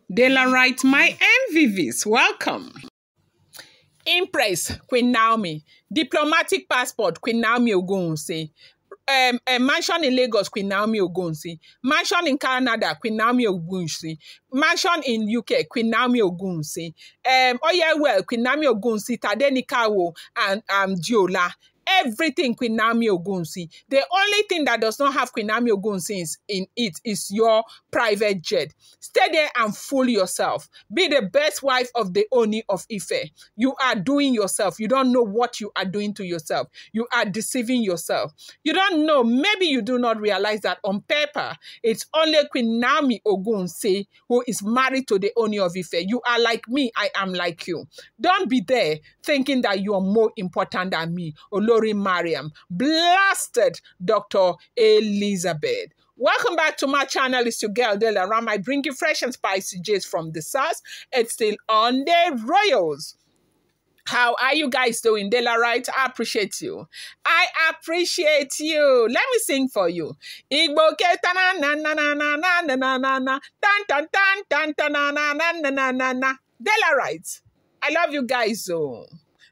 Daylight, my MVVs, welcome. Impress, Queen Naomi. Diplomatic passport, Queen Naomi ogunwusi. Mansion in Lagos, Queen Naomi ogunwusi. Mansion in Canada, Queen Naomi ogunwusi. Mansion in UK, Queen Naomi ogunwusi. Queen Naomi ogunwusi, Tadenikawo, and Diola. Everything Queen Naomi ogunwusi. The only thing that does not have Queen Naomi ogunwusi in it is your private jet. Stay there and fool yourself. Be the best wife of the Ooni of Ife. You are doing yourself. You don't know what you are doing to yourself. You are deceiving yourself. You don't know. Maybe you do not realize that on paper, it's only Queen Naomi ogunwusi who is married to the Ooni of Ife. You are like me. I am like you. Don't be there thinking that you are more important than me. Mariam, blasted Dr. Elizabeth. Welcome back to my channel. It's your girl Delaram. I bring you fresh and spicy gist from the source. It's still on the Royals. How are you guys doing? Daylight, I appreciate you. I appreciate you. Let me sing for you. Igbo ke na na na na na na na na na tan tan tan tan na na na na na na. Daylight, I love you guys so.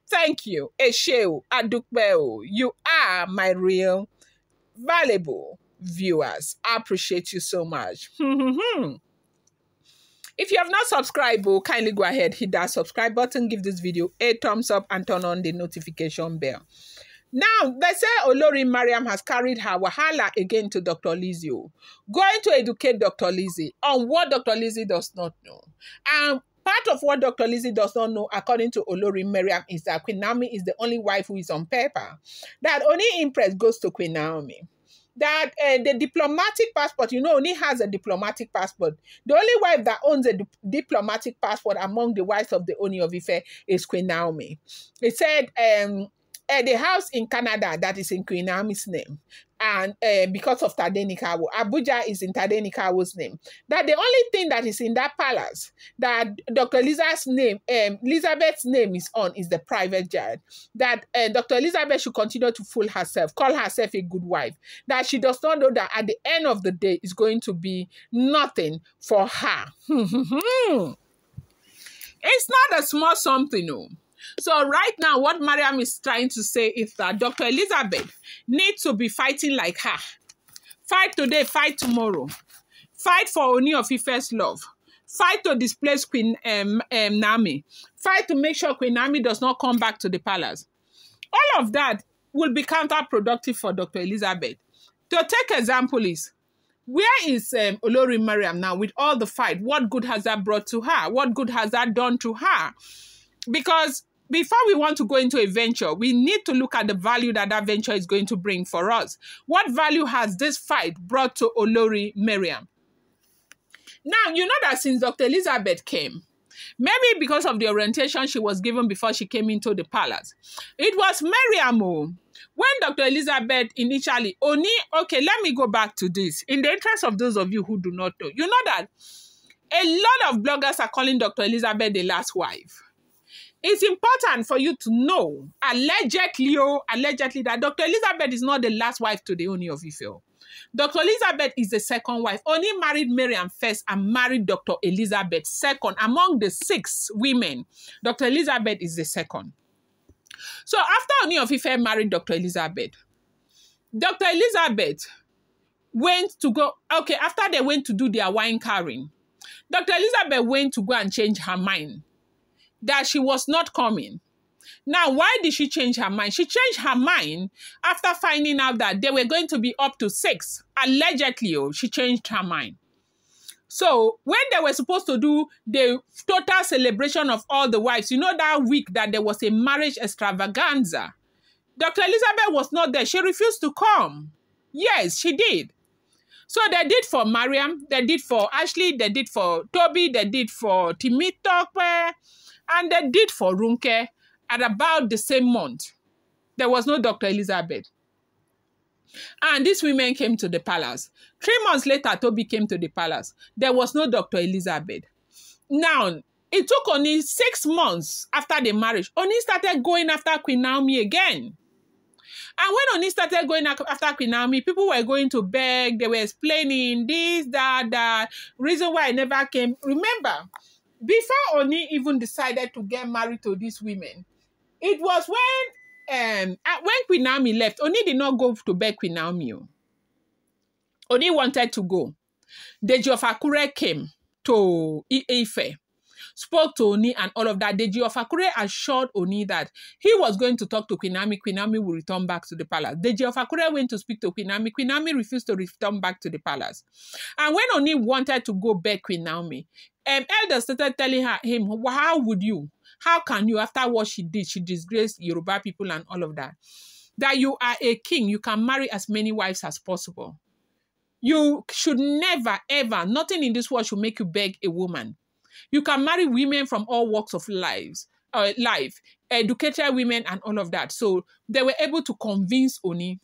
Thank you. Esheu Adukbeo. You are my real valuable viewers. I appreciate you so much. If you have not subscribed, kindly go ahead, hit that subscribe button, give this video a thumbs up, and turn on the notification bell. Now, they say Olori Mariam has carried her wahala again to Dr. Lizzy, going to educate Dr. Lizzy on what Dr. Lizzy does not know. Part of what Dr. Lizzy does not know, according to Olori Mariam, is that Queen Naomi is the only wife who is on paper. That only Impress goes to Queen Naomi. That the diplomatic passport, Ooni has a diplomatic passport. The only wife that owns a diplomatic passport among the wives of the Ooni of Ife is Queen Naomi. It said the house in Canada that is in Queen Naomi's name, and because of Tadenikawo, Abuja is in Tadenikawo's name. That the only thing that is in that palace that Dr. Elizabeth's name is on is the private jet. That Dr. Elizabeth should continue to fool herself, call herself a good wife. That she does not know that at the end of the day is going to be nothing for her. It's not a small something, no. So right now, what Mariam is trying to say is that Dr. Elizabeth needs to be fighting like her. Fight today, fight tomorrow. Fight for Ooni of Ife's love. Fight to displace Queen Nami. Fight to make sure Queen Nami does not come back to the palace. All of that will be counterproductive for Dr. Elizabeth. To take example is, where is Olori Mariam now with all the fight? What good has that brought to her? What good has that done to her? Because before we want to go into a venture, we need to look at the value that that venture is going to bring for us. What value has this fight brought to Olori Mariam? Now, you know that since Dr. Elizabeth came, maybe because of the orientation she was given before she came into the palace, it was Mariam. When Dr. Elizabeth initially, okay, let me go back to this. In the interest of those of you who do not know, you know that a lot of bloggers are calling Dr. Elizabeth the last wife. It's important for you to know, allegedly, that Dr. Elizabeth is not the last wife to the Ooni of Ife. Dr. Elizabeth is the second wife. Ooni married Mariam first and married Dr. Elizabeth second. Among the 6 women, Dr. Elizabeth is the second. So after Ooni of Ife married Dr. Elizabeth went to go, okay, after they went to do their wine carrying, Dr. Elizabeth went to go and change her mind that she was not coming. Now, why did she change her mind? She changed her mind after finding out that they were going to be up to 6. Allegedly, she changed her mind. So, when they were supposed to do the total celebration of all the wives, you know that week that there was a marriage extravaganza, Dr. Elizabeth was not there. She refused to come. Yes, she did. So they did for Mariam, they did for Ashley, they did for Toby, they did for Timitope, and they did for Runke at about the same month. There was no Dr. Elizabeth. And these women came to the palace. 3 months later, Toby came to the palace. There was no Dr. Elizabeth. Now, it took only 6 months after the marriage. Ooni started going after Queen Naomi again. And when Oni started going after Queen Naomi, people were going to beg, they were explaining this, that, reason why I never came. Remember, before Oni even decided to get married to these women, it was when Queen Naomi left, Oni did not go to beg Queen Naomi. Oni wanted to go. Deji of Akure came to Ife, spoke to Oni and all of that. Deji of Akure assured Oni that he was going to talk to Queen Naomi. Queen Naomi will return back to the palace. Deji of Akure went to speak to Queen Naomi. Queen Naomi refused to return back to the palace. And when Oni wanted to go beg Queen Naomi, elders started telling him, how would you? How can you, after what she did, she disgraced Yoruba people and all of that, that you are a king, you can marry as many wives as possible. You should never, ever, nothing in this world should make you beg a woman. You can marry women from all walks of life, educated women and all of that. So they were able to convince Oni.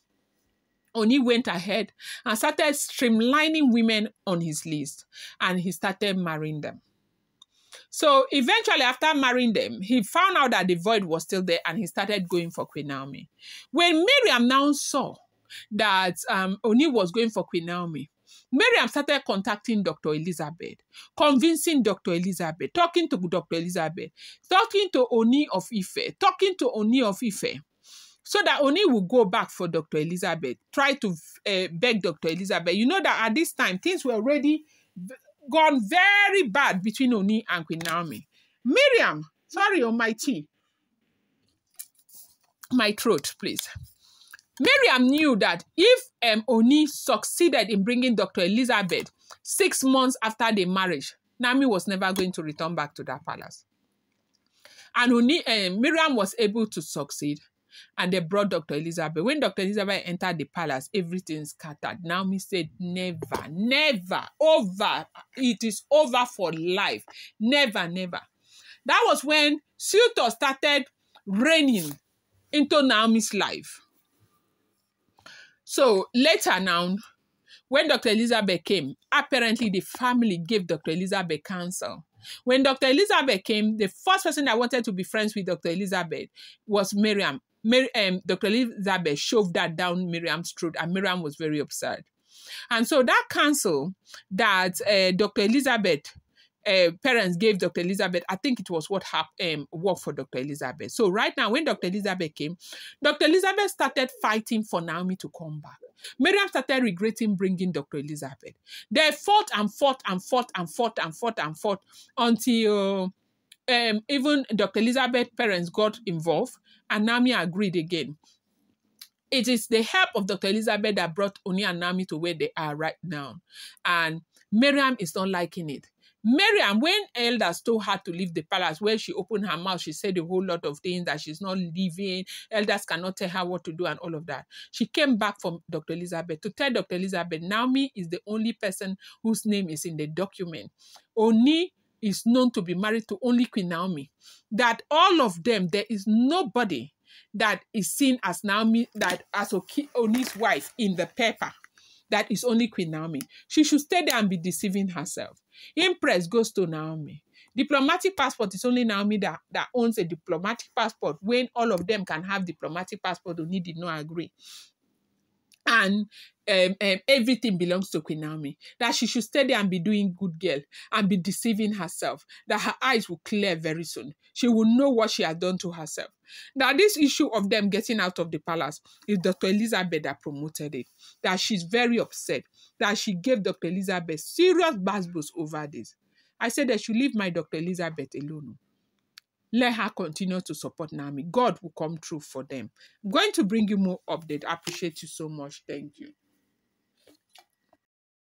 Oni went ahead and started streamlining women on his list, and he started marrying them. So eventually, after marrying them, he found out that the void was still there, and he started going for Queen Naomi. When Miriam now saw that Oni was going for Queen Naomi, Miriam started contacting Dr. Elizabeth, convincing Dr. Elizabeth, talking to Dr. Elizabeth, talking to Ooni of Ife, talking to Ooni of Ife, so that Oni will go back for Dr. Elizabeth, try to beg Dr. Elizabeth. You know that at this time, things were already gone very bad between Oni and Queen Naomi. Miriam, sorry, on my tea. My throat, please. Miriam knew that if Oni succeeded in bringing Dr. Elizabeth 6 months after the marriage, Nami was never going to return back to that palace. And Miriam was able to succeed, and they brought Dr. Elizabeth. When Dr. Elizabeth entered the palace, everything scattered. Naomi said, never, never, over. It is over for life. Never, never. That was when suitors started raining into Naomi's life. So later now, when Dr. Elizabeth came, apparently the family gave Dr. Elizabeth counsel. When Dr. Elizabeth came, the first person that wanted to be friends with Dr. Elizabeth was Miriam. Dr. Elizabeth shoved that down Miriam's throat, and Miriam was very upset. And so that counsel that Dr. Elizabeth parents gave Dr. Elizabeth, I think it was what worked for Dr. Elizabeth. So right now, when Dr. Elizabeth came, Dr. Elizabeth started fighting for Naomi to come back. Miriam started regretting bringing Dr. Elizabeth. They fought and fought and fought and fought and fought and fought until even Dr. Elizabeth's parents got involved, and Naomi agreed again. It is the help of Dr. Elizabeth that brought Oni and Nami to where they are right now. And Miriam is not liking it. Miriam, when elders told her to leave the palace, where she opened her mouth, she said a whole lot of things that she's not leaving. Elders cannot tell her what to do and all of that. She came back from Dr. Elizabeth to tell Dr. Elizabeth, Naomi is the only person whose name is in the document. Oni is known to be married to only Queen Naomi. That all of them, there is nobody that is seen as Naomi, that as Oni's wife in the paper. That is only Queen Naomi. She should stay there and be deceiving herself. Impress goes to Naomi. Diplomatic passport is only Naomi that owns a diplomatic passport. When all of them can have diplomatic passport, Oni did not agree. And everything belongs to Queen Naomi. That she should stay there and be doing good girl and be deceiving herself. That her eyes will clear very soon. She will know what she has done to herself. Now, this issue of them getting out of the palace is Dr. Elizabeth that promoted it. That she's very upset. That she gave Dr. Elizabeth serious basbos over this. I said that she leave my Dr. Elizabeth alone. Let her continue to support Nami. God will come through for them. I'm going to bring you more update. I appreciate you so much. Thank you.